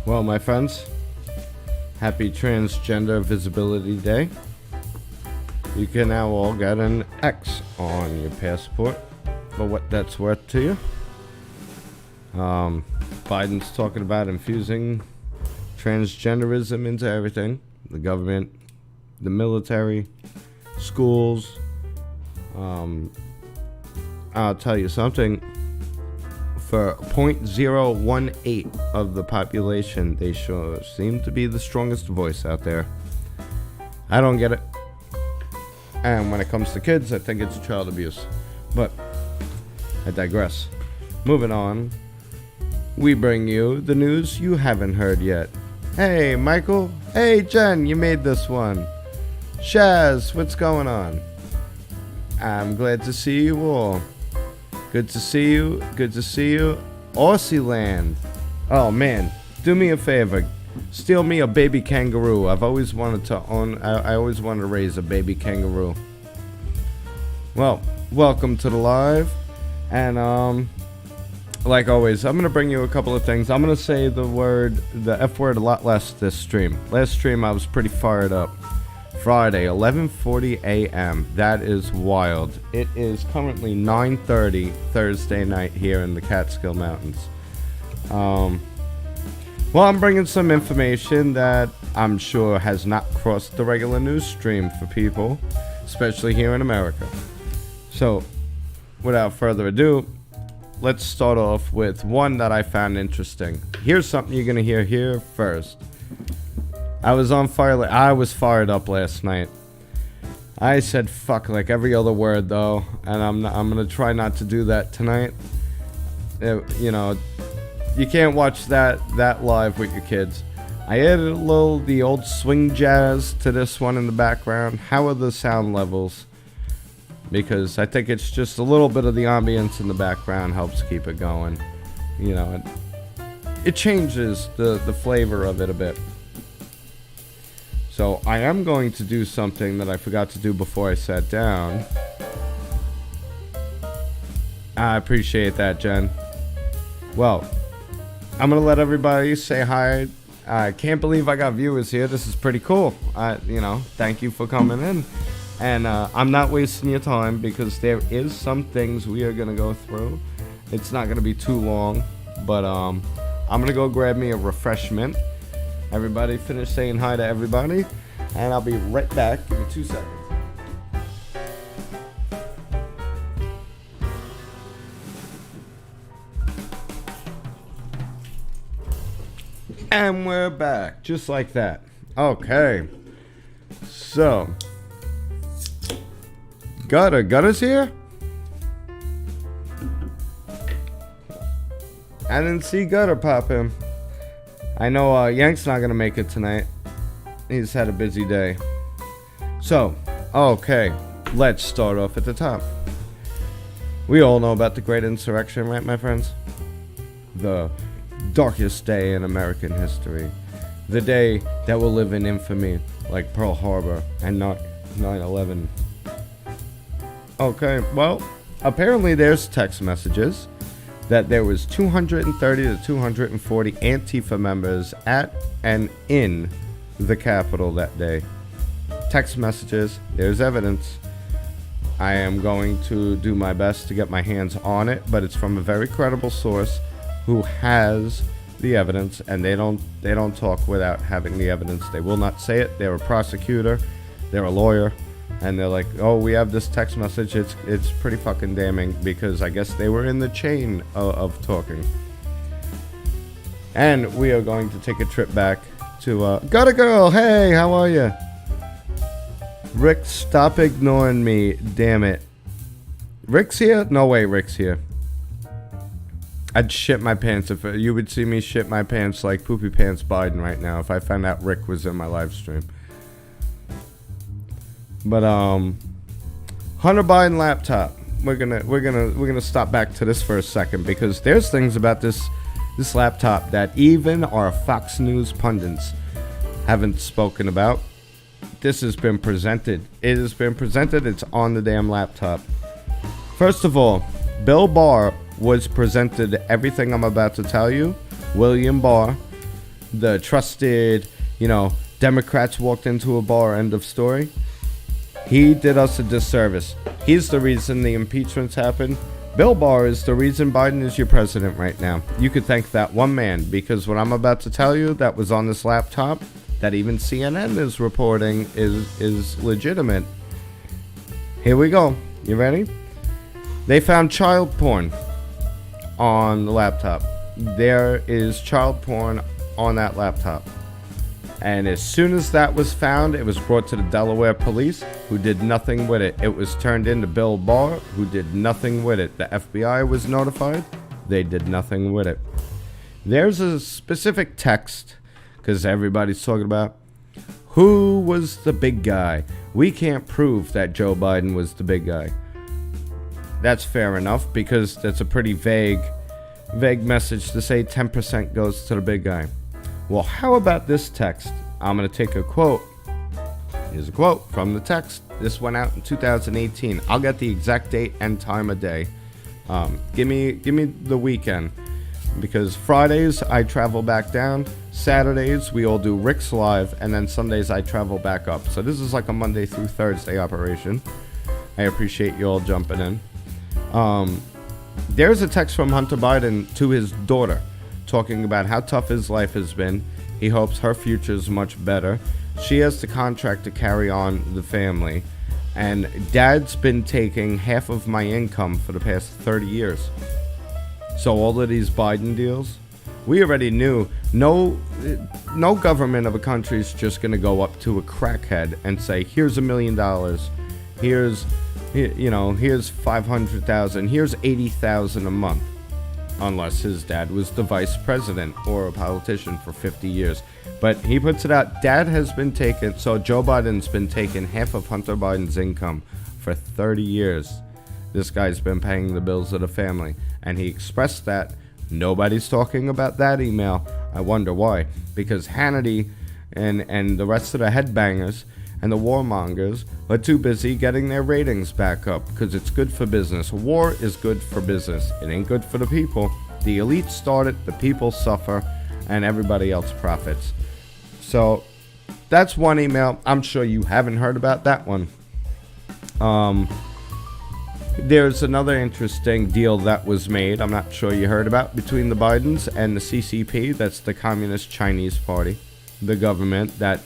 Well, my friends, happy Transgender Visibility Day. You can now all get an X on your passport for what that's worth to you. Biden's talking about infusing transgenderism into everything. The government, the military, schools. I'll tell you something. For 0.018 of the population, they sure seem to be the strongest voice out there. I don't get it. And when it comes to kids, I think it's child abuse. But I digress. Moving on, we bring you the news you haven't heard yet. Hey, Michael. Hey, Jen, you made this one. Shaz, what's going on? I'm glad to see you all. Good to see you. Good to see you. Aussie land. Oh, man. Do me a favor. Steal me a baby kangaroo. I've always wanted to own... I always wanted to raise a baby kangaroo. Well, welcome to the live. And, like always, I'm going to bring you a couple of things. I'm going to say the F word a lot less this stream. Last stream, I was pretty fired up. Friday, 11:40 a.m. That is wild. It is currently 9:30 Thursday night here in the Catskill Mountains. Well, I'm bringing some information that I'm sure has not crossed the regular news stream for people, especially here in America. So, without further ado, let's start off with one that I found interesting. Here's something you're gonna hear here first. I was on fire. I was fired up last night. I said fuck like every other word though, and I'm gonna try not to do that tonight. You know, you can't watch that live with your kids. I added the old swing jazz to this one in the background. How are the sound levels? Because I think it's just a little bit of the ambience in the background helps keep it going. You know, it changes the flavor of it a bit. So I am going to do something that I forgot to do before I sat down. I appreciate that, Jen. Well, I'm going to let everybody say hi. I can't believe I got viewers here. This is pretty cool. Thank you for coming in. And I'm not wasting your time because there is some things we are going to go through. It's not going to be too long, but I'm going to go grab me a refreshment. Everybody finish saying hi to everybody, and I'll be right back. Give me 2 seconds. And we're back, just like that. Okay. So, Gutter's here? I didn't see Gutter pop in. I know Yank's not going to make it tonight. He's had a busy day. So, okay, let's start off at the top. We all know about the Great Insurrection, right, my friends? The darkest day in American history. The day that will live in infamy, like Pearl Harbor and 9/11. Okay, well, apparently there's text messages that there was 230 to 240 Antifa members at and in the Capitol that day. Text messages, there's evidence. I am going to do my best to get my hands on it, but it's from a very credible source who has the evidence, and they don't talk without having the evidence. They will not say it. They're a prosecutor, they're a lawyer. And they're like, oh, we have this text message. It's pretty fucking damning because I guess they were in the chain of talking. And we are going to take a trip back to Gutter Girl. Hey, how are you? Rick, stop ignoring me. Damn it. Rick's here? No way, Rick's here. I'd shit my pants if you would see me shit my pants like Poopy Pants Biden right now if I found out Rick was in my live stream. But Hunter Biden laptop. We're gonna stop back to this for a second because there's things about this laptop that even our Fox News pundits haven't spoken about. This has been presented. It has been presented. It's on the damn laptop. First of all, Bill Barr was presented everything I'm about to tell you. William Barr the trusted, Democrats walked into a bar, end of story. He did us a disservice. He's the reason the impeachments happened. Bill Barr is the reason Biden is your president right now. You could thank that one man, because what I'm about to tell you that was on this laptop, that even CNN is reporting, is legitimate. Here we go. You ready? They found child porn on the laptop. There is child porn on that laptop. And as soon as that was found, it was brought to the Delaware police, who did nothing with it. It was turned into Bill Barr, who did nothing with it. The FBI was notified. They did nothing with it. There's a specific text, because everybody's talking about who was the big guy. We can't prove that Joe Biden was the big guy. That's fair enough, because that's a pretty vague message to say 10% goes to the big guy. Well, how about this text? I'm going to take a quote. Here's a quote from the text. This went out in 2018. I'll get the exact date and time of day. Give me the weekend, because Fridays I travel back down. Saturdays we all do Rick's Live, and then Sundays I travel back up. So this is like a Monday through Thursday operation. I appreciate you all jumping in. There's a text from Hunter Biden to his daughter, talking about how tough his life has been. He hopes her future is much better. She has the contract to carry on the family. And Dad's been taking half of my income for the past 30 years. So all of these Biden deals, we already knew no government of a country is just going to go up to a crackhead and say, here's $1 million. Here's $500,000. Here's $80,000 a month. Unless his dad was the vice president or a politician for 50 years. But he puts it out, Joe Biden's been taking half of Hunter Biden's income for 30 years. This guy's been paying the bills of the family. And he expressed that. Nobody's talking about that email. I wonder why. Because Hannity and the rest of the headbangers and the warmongers are too busy getting their ratings back up, because it's good for business. War is good for business. It ain't good for the people. The elite start it, the people suffer, and everybody else profits. So that's one email. I'm sure you haven't heard about that one. There's another interesting deal that was made, I'm not sure you heard about, between the Bidens and the CCP. That's the Communist Chinese Party, the government that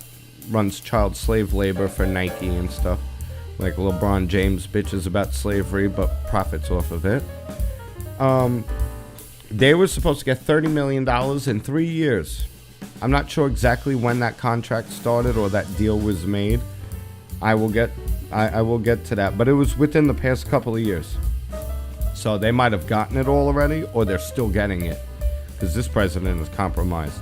runs child slave labor for Nike and stuff. Like LeBron James bitches about slavery but profits off of it. They were supposed to get $30 million in 3 years. I'm not sure exactly when that contract started or that deal was made. I will get to that, but it was within the past couple of years. So they might have gotten it all already, or they're still getting it, because this president is compromised.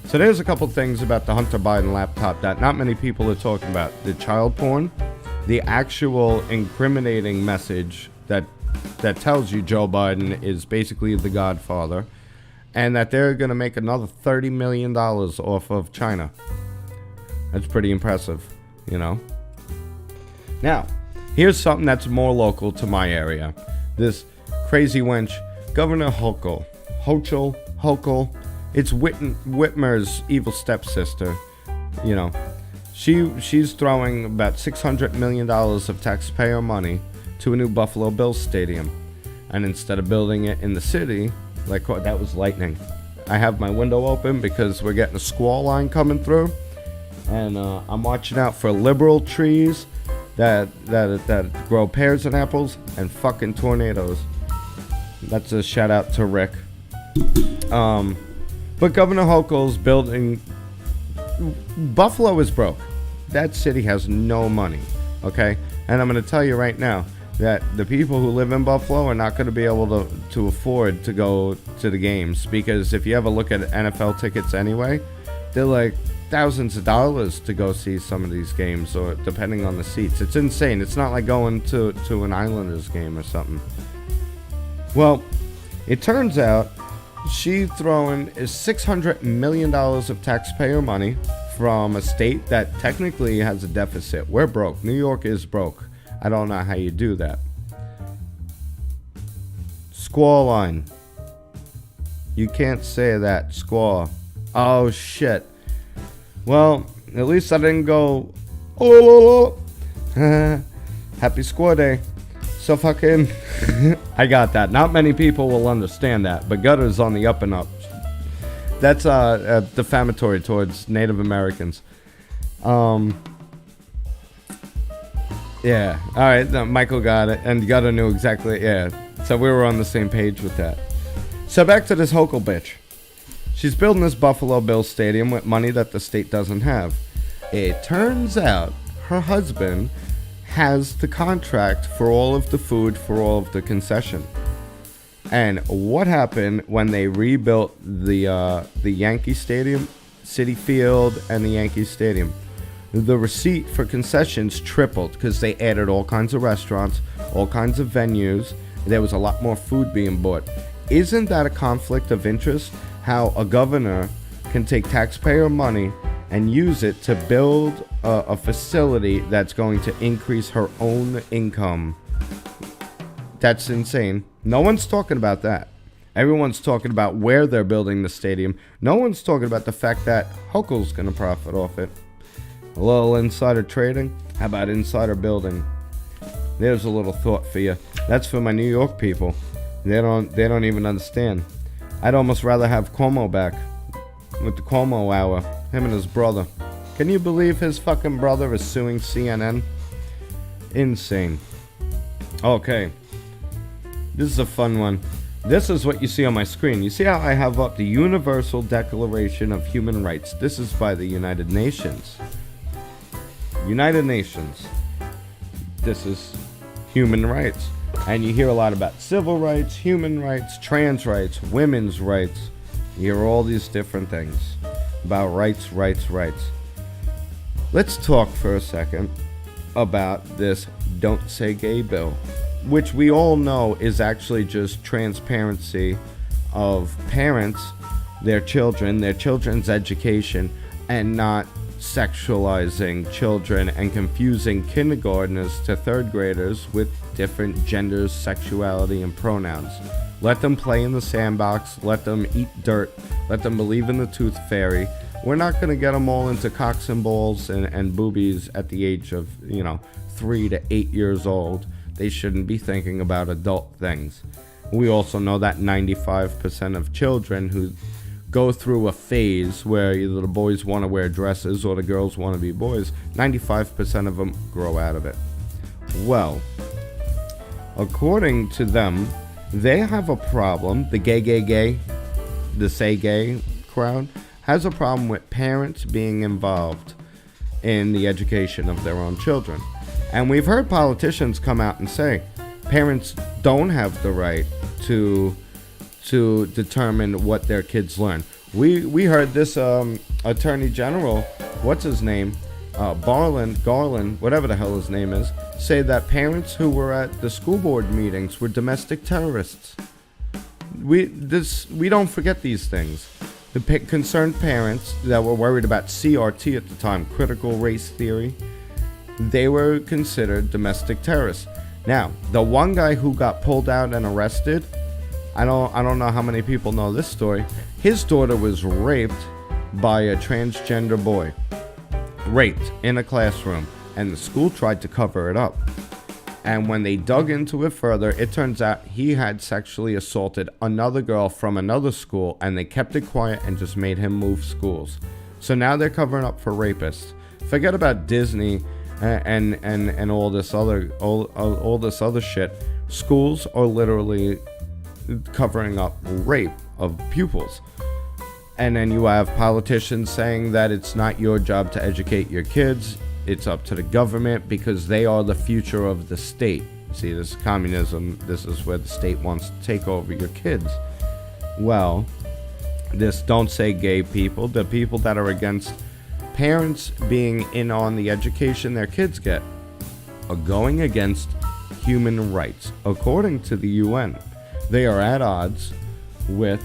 So there's a couple things about the Hunter Biden laptop that not many people are talking about. The child porn, the actual incriminating message that tells you Joe Biden is basically the godfather, and that they're going to make another $30 million off of China. That's pretty impressive, Now, here's something that's more local to my area. This crazy wench, Governor Hochul. It's Whitmer's evil stepsister. She's throwing about $600 million of taxpayer money to a new Buffalo Bills stadium. And instead of building it in the city, that was lightning. I have my window open because we're getting a squall line coming through. And I'm watching out for liberal trees that grow pears and apples, and fucking tornadoes. That's a shout out to Rick. But Governor Hochul's building... Buffalo is broke. That city has no money, okay? And I'm going to tell you right now that the people who live in Buffalo are not going to be able to afford to go to the games, because if you ever look at NFL tickets anyway, they're like thousands of dollars to go see some of these games, or depending on the seats. It's insane. It's not like going to an Islanders game or something. Well, it turns out she throwing $600 million of taxpayer money from a state that technically has a deficit. We're broke. New York is broke. I don't know how you do that. Squall line. You can't say that. Squall. Oh, shit. Well, at least I didn't go, oh, happy score day. So fucking, I got that. Not many people will understand that, but gutter's on the up and up. That's defamatory towards Native Americans. Yeah, alright, Michael got it, and Gutter knew exactly, yeah. So we were on the same page with that. So back to this Hochul bitch. She's building this Buffalo Bills stadium with money that the state doesn't have. It turns out her husband has the contract for all of the food, for all of the concession. And what happened when they rebuilt the Yankee Stadium, Citi Field, and the Yankee Stadium? The receipt for concessions tripled because they added all kinds of restaurants, all kinds of venues. There was a lot more food being bought. Isn't that a conflict of interest? How a governor can take taxpayer money and use it to build a facility that's going to increase her own income. That's insane. No one's talking about that. Everyone's talking about where they're building the stadium. No one's talking about the fact that Hochul's going to profit off it. A little insider trading? How about insider building? There's a little thought for you. That's for my New York people. They don't even understand. I'd almost rather have Cuomo back with the Cuomo Hour. Him and his brother. Can you believe his fucking brother is suing CNN? Insane. Okay. This is a fun one. This is what you see on my screen. You see how I have up the Universal Declaration of Human Rights. This is by the United Nations. United Nations. This is human rights. And you hear a lot about civil rights, human rights, trans rights, women's rights. You hear all these different things about rights. Let's talk for a second about this Don't Say Gay bill, which we all know is actually just transparency of parents, their children's education, and not sexualizing children and confusing kindergartners to third graders with different genders, sexuality, and pronouns. Let them play in the sandbox, let them eat dirt, let them believe in the tooth fairy. We're not going to get them all into cocks and balls and boobies at the age of, 3 to 8 years old. They shouldn't be thinking about adult things. We also know that 95% of children who go through a phase where either the boys want to wear dresses or the girls want to be boys, 95% of them grow out of it. Well, according to them, they have a problem. The gay, the say gay crowd has a problem with parents being involved in the education of their own children. And we've heard politicians come out and say parents don't have the right to determine what their kids learn. We heard this Attorney General, what's his name, Garland, whatever the hell his name is, say that parents who were at the school board meetings were domestic terrorists. We don't forget these things. The concerned parents that were worried about CRT at the time, critical race theory, they were considered domestic terrorists. Now, the one guy who got pulled out and arrested, I don't know how many people know this story. His daughter was raped by a transgender boy. Raped in a classroom, and the school tried to cover it up. And when they dug into it further, it turns out he had sexually assaulted another girl from another school, and they kept it quiet and just made him move schools. So now they're covering up for rapists. Forget about Disney and all this other shit. Schools are literally covering up rape of pupils. And then you have politicians saying that it's not your job to educate your kids. It's up to the government because they are the future of the state. See, this is communism. This is where the state wants to take over your kids. Well, this Don't Say Gay people, the people that are against parents being in on the education their kids get, are going against human rights. According to the UN, they are at odds with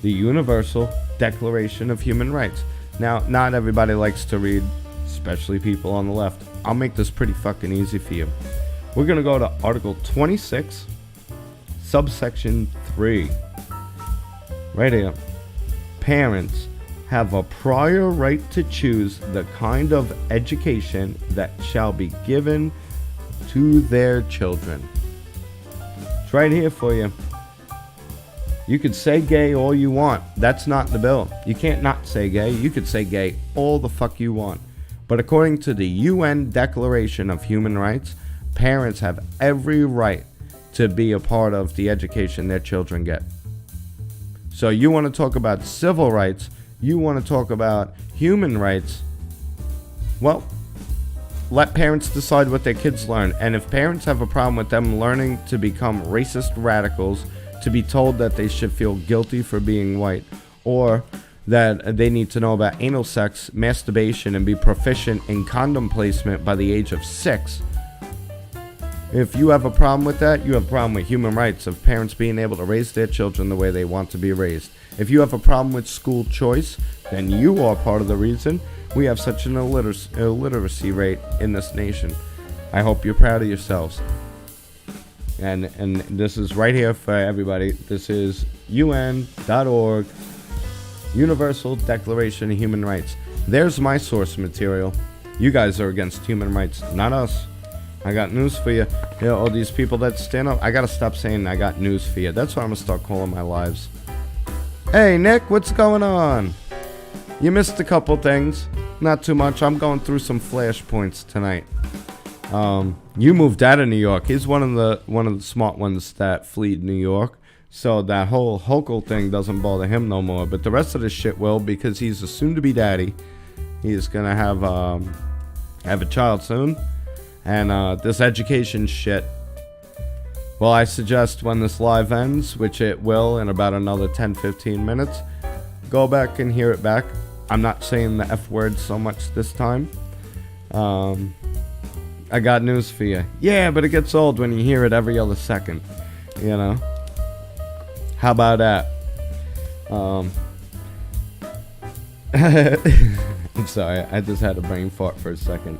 the Universal Declaration of Human Rights. Now, not everybody likes to read, especially people on the left. I'll make this pretty fucking easy for you. We're going to go to Article 26, subsection 3. Right here. Parents have a prior right to choose the kind of education that shall be given to their children. It's right here for you. You could say gay all you want. That's not the bill. You can't not say gay. You could say gay all the fuck you want. But according to the UN Declaration of Human Rights, parents have every right to be a part of the education their children get. So you want to talk about civil rights, you want to talk about human rights, well, let parents decide what their kids learn. And if parents have a problem with them learning to become racist radicals, to be told that they should feel guilty for being white, or that they need to know about anal sex, masturbation, and be proficient in condom placement by the age of 6, if you have a problem with that, you have a problem with human rights of parents being able to raise their children the way they want to be raised. If you have a problem with school choice, then you are part of the reason we have such an illiteracy rate in this nation. I hope you're proud of yourselves. And this is right here for everybody. This is UN.org, Universal Declaration of Human Rights. There's my source material. You guys are against human rights, not us. I got news for you. You know, all these people that stand up. I gotta stop saying I got news for you. That's what I'm gonna start calling my lives. Hey, Nick, what's going on? You missed a couple things. Not too much. I'm going through some flashpoints tonight. You moved out of New York. He's one of the smart ones that fled New York. So that whole Hochul thing doesn't bother him no more. But the rest of this shit will, because he's a soon-to-be daddy. He's gonna have a child soon. And this education shit, well, I suggest when this live ends, which it will in about another 10-15 minutes, go back and hear it back. I'm not saying the F word so much this time. I got news for you. Yeah, but it gets old when you hear it every other second. You know? How about that? I'm sorry, I just had a brain fart for a second.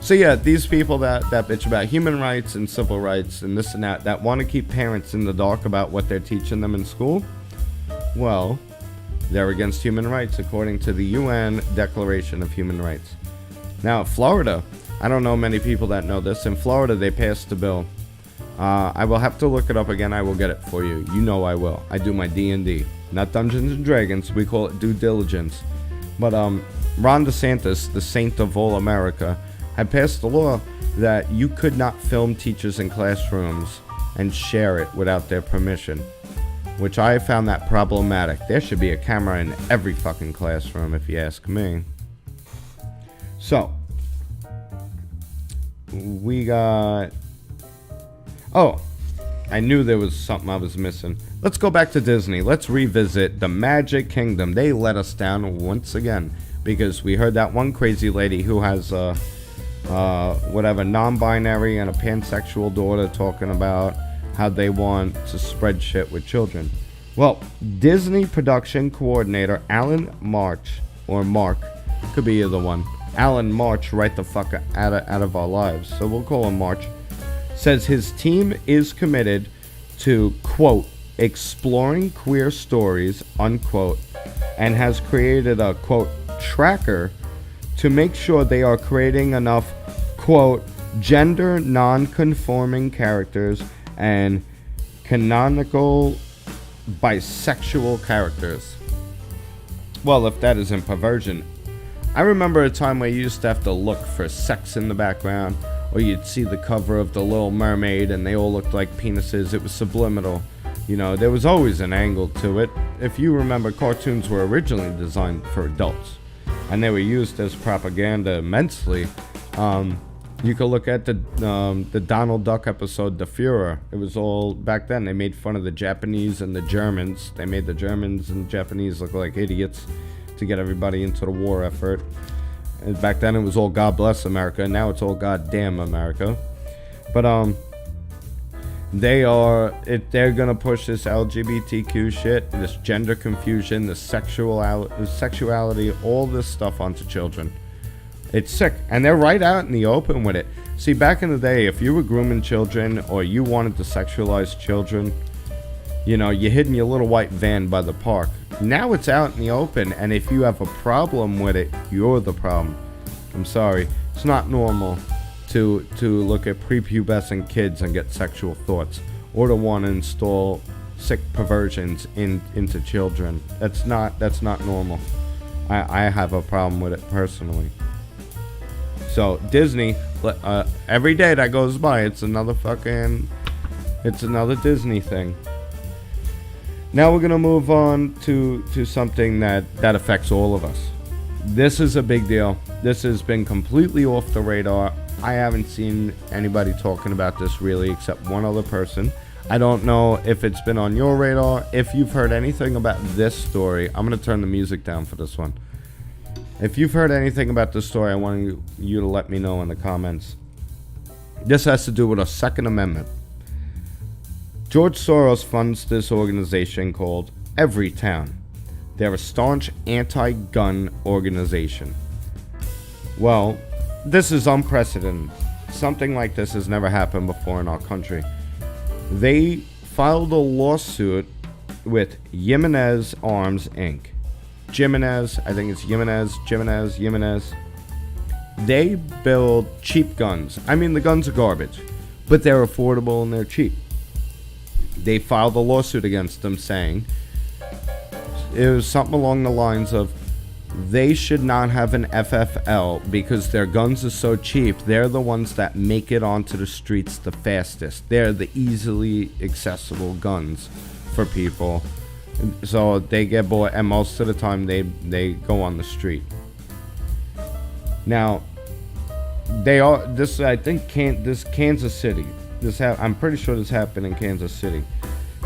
So yeah, these people that bitch about human rights and civil rights and this and that want to keep parents in the dark about what they're teaching them in school, well, they're against human rights according to the UN Declaration of Human Rights. Now, Florida, I don't know many people that know this. In Florida, they passed a bill. I will have to look it up again. I will get it for you. You know I will. I do my D&D, not Dungeons and Dragons. We call it due diligence. But Ron DeSantis, the saint of all America, had passed a law that you could not film teachers in classrooms and share it without their permission, which I found that problematic. There should be a camera in every fucking classroom, if you ask me. So, we got... Oh, I knew there was something I was missing. Let's go back to Disney. Let's revisit the Magic Kingdom. They let us down once again because we heard that one crazy lady who has non-binary and a pansexual daughter talking about how they want to spread shit with children. Well, Disney production coordinator Alan March, or Mark, could be either one. Alan March, right the fuck out of our lives, so we'll call him March, says his team is committed to, quote, exploring queer stories, unquote, and has created a, quote, tracker to make sure they are creating enough, quote, gender non-conforming characters and canonical bisexual characters. Well, if that isn't perversion. I remember a time where you used to have to look for sex in the background, or you'd see the cover of The Little Mermaid and they all looked like penises. It was subliminal. You know, there was always an angle to it. If you remember, cartoons were originally designed for adults, and they were used as propaganda immensely. You could look at the Donald Duck episode, The Führer. It was all, back then, they made fun of the Japanese and the Germans. They made the Germans and Japanese look like idiots to get everybody into the war effort. And back then, it was all God bless America. Now it's all God damn America. But, they're gonna push this LGBTQ shit, this gender confusion, this sexuality, all this stuff onto children. It's sick, and they're right out in the open with it. See, back in the day, if you were grooming children or you wanted to sexualize children, you know, you hid in your little white van by the park, Now it's out in the open, and if you have a problem with it, you're the problem. I'm sorry. It's not normal to look at prepubescent kids and get sexual thoughts, or to want to install sick perversions into children. That's not normal. I have a problem with it personally. So Disney, every day that goes by, it's another Disney thing. Now we're gonna move on to something that affects all of us. This is a big deal. This has been completely off the radar. I haven't seen anybody talking about this really, except one other person. I don't know if it's been on your radar. If you've heard anything about this story, I'm gonna turn the music down for this one. If you've heard anything about this story, I want you to let me know in the comments. This has to do with a Second Amendment. George Soros funds this organization called Everytown. They're a staunch anti-gun organization. Well, this is unprecedented. Something like this has never happened before in our country. They filed a lawsuit with Jimenez Arms, Inc. Jimenez, I think it's Jimenez. They build cheap guns. I mean, the guns are garbage, but they're affordable and they're cheap. They filed a lawsuit against them saying it was something along the lines of they should not have an FFL because their guns are so cheap. They're the ones that make it onto the streets the fastest. They're the easily accessible guns for people. So they get bought, and most of the time they go on the street. Now, I think this Kansas City. I'm pretty sure this happened in Kansas City.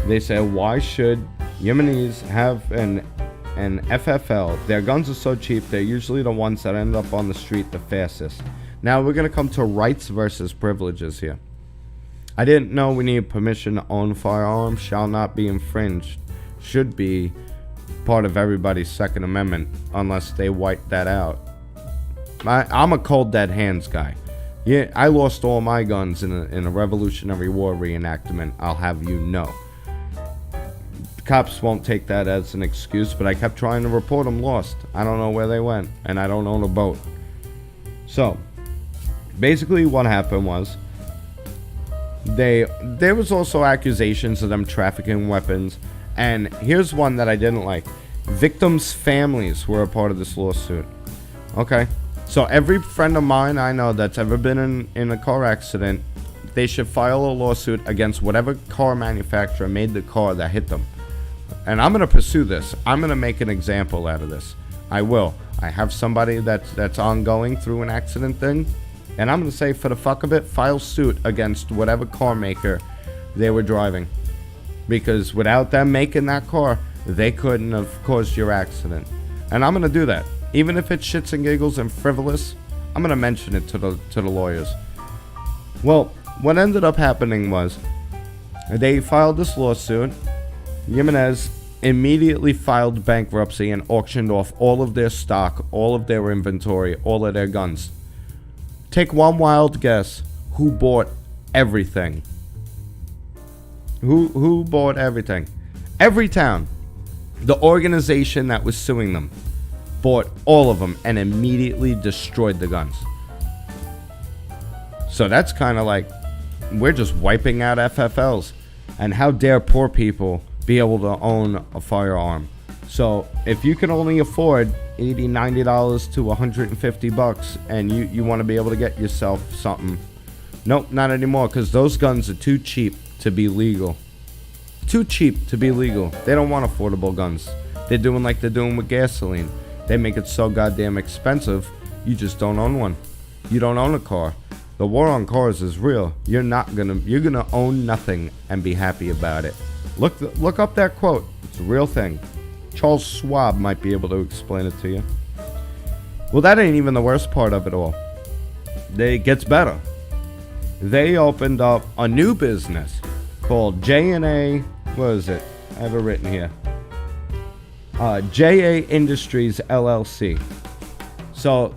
They said, why should Yemenis have an FFL? Their guns are so cheap. They're usually the ones that end up on the street the fastest. Now we're gonna come to rights versus privileges here. I didn't know we need permission to own firearms. Shall not be infringed. Should be part of everybody's Second Amendment unless they wipe that out. I'm a cold dead hands guy. Yeah, I lost all my guns in a Revolutionary War reenactment, I'll have you know. The cops won't take that as an excuse, but I kept trying to report them lost. I don't know where they went, and I don't own a boat. So, basically what happened was, there was also accusations of them trafficking weapons, and here's one that I didn't like. Victims' families were a part of this lawsuit. Okay. So every friend of mine I know that's ever been in a car accident, they should file a lawsuit against whatever car manufacturer made the car that hit them. And I'm going to pursue this. I'm going to make an example out of this. I will. I have somebody that's ongoing through an accident thing, and I'm going to say, for the fuck of it, file suit against whatever car maker they were driving. Because without them making that car, they couldn't have caused your accident. And I'm going to do that. Even if it's shits and giggles and frivolous, I'm going to mention it to the lawyers. Well, what ended up happening was they filed this lawsuit. Jimenez immediately filed bankruptcy and auctioned off all of their stock, all of their inventory, all of their guns. Take one wild guess. Who bought everything? Who bought everything? Everytown. The organization that was suing them bought all of them and immediately destroyed the guns. So that's kind of like, we're just wiping out FFLs. And how dare poor people be able to own a firearm? So if you can only afford $80, $90 to $150 and you want to be able to get yourself something, nope, not anymore, because those guns are too cheap to be legal. Too cheap to be legal. They don't want affordable guns. They're doing like they're doing with gasoline. They make it so goddamn expensive, you just don't own one. You don't own a car. The war on cars is real. You're gonna own nothing and be happy about it. Look up that quote. It's a real thing. Charles Schwab might be able to explain it to you. Well, that ain't even the worst part of it all. It gets better. They opened up a new business called J&A. What is it? I have it written here. JA Industries LLC. So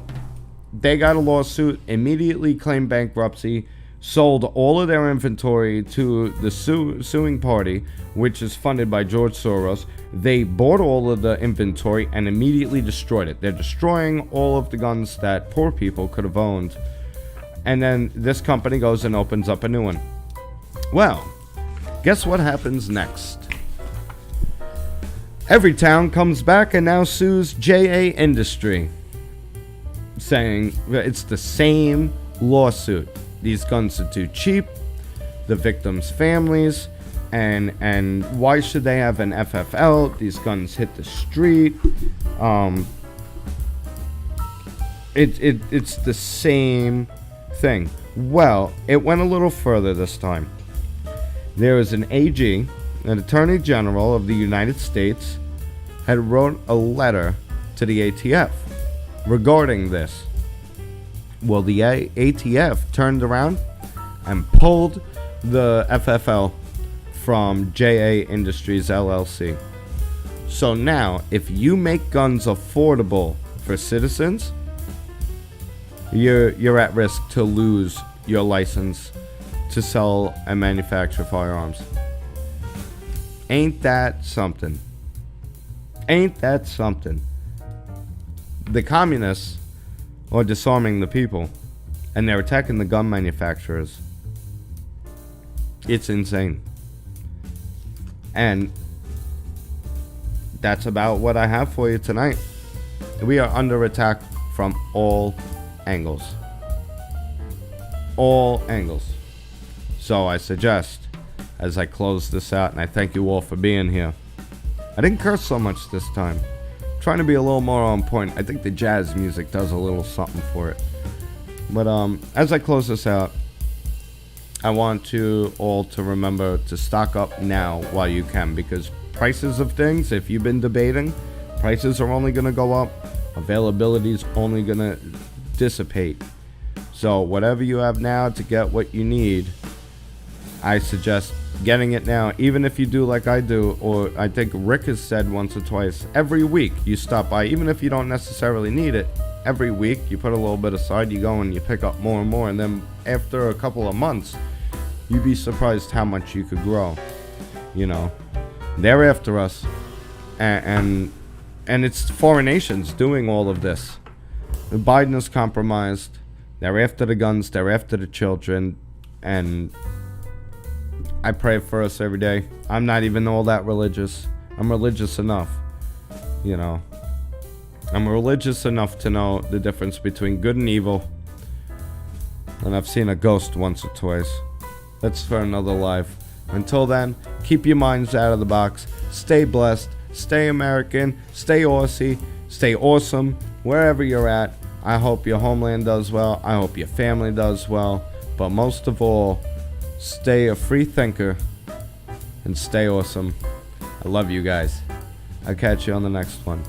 they got a lawsuit, immediately claimed bankruptcy, sold all of their inventory to the suing party, which is funded by George Soros. They bought all of the inventory and immediately destroyed it. They're destroying all of the guns that poor people could have owned. And then this company goes and opens up a new one. Well, guess what happens next? Everytown comes back and now sues JA Industry, saying it's the same lawsuit. These guns are too cheap, the victims' families, and why should they have an FFL? These guns hit the street. It's the same thing. Well, it went a little further this time. There was an AG, an Attorney General of the United States, had wrote a letter to the ATF regarding this. Well, the ATF turned around and pulled the FFL from JA Industries LLC. So now, if you make guns affordable for citizens, you're at risk to lose your license to sell and manufacture firearms. Ain't that something? Ain't that something? The communists are disarming the people, and they're attacking the gun manufacturers. It's insane. And that's about what I have for you tonight. We are under attack from all angles. All angles. So I suggest, as I close this out, and I thank you all for being here. I didn't curse so much this time. Trying to be a little more on point. I think the jazz music does a little something for it. But as I close this out, I want you all to remember to stock up now while you can, because prices of things, if you've been debating, prices are only going to go up. Availability is only going to dissipate. So whatever you have now to get what you need, I suggest getting it now, even if you do like I do, or I think Rick has said once or twice, every week you stop by, even if you don't necessarily need it. Every week you put a little bit aside, you go and you pick up more and more, and then after a couple of months, you'd be surprised how much you could grow. You know, they're after us, and it's foreign nations doing all of this. Biden is compromised. They're after the guns, they're after the children, and I pray for us every day. I'm not even all that religious. I'm religious enough, you know. I'm religious enough to know the difference between good and evil. And I've seen a ghost once or twice. That's for another life. Until then, keep your minds out of the box. Stay blessed. Stay American. Stay Aussie. Stay awesome. Wherever you're at. I hope your homeland does well. I hope your family does well. But most of all, stay a free thinker and stay awesome. I love you guys. I'll catch you on the next one.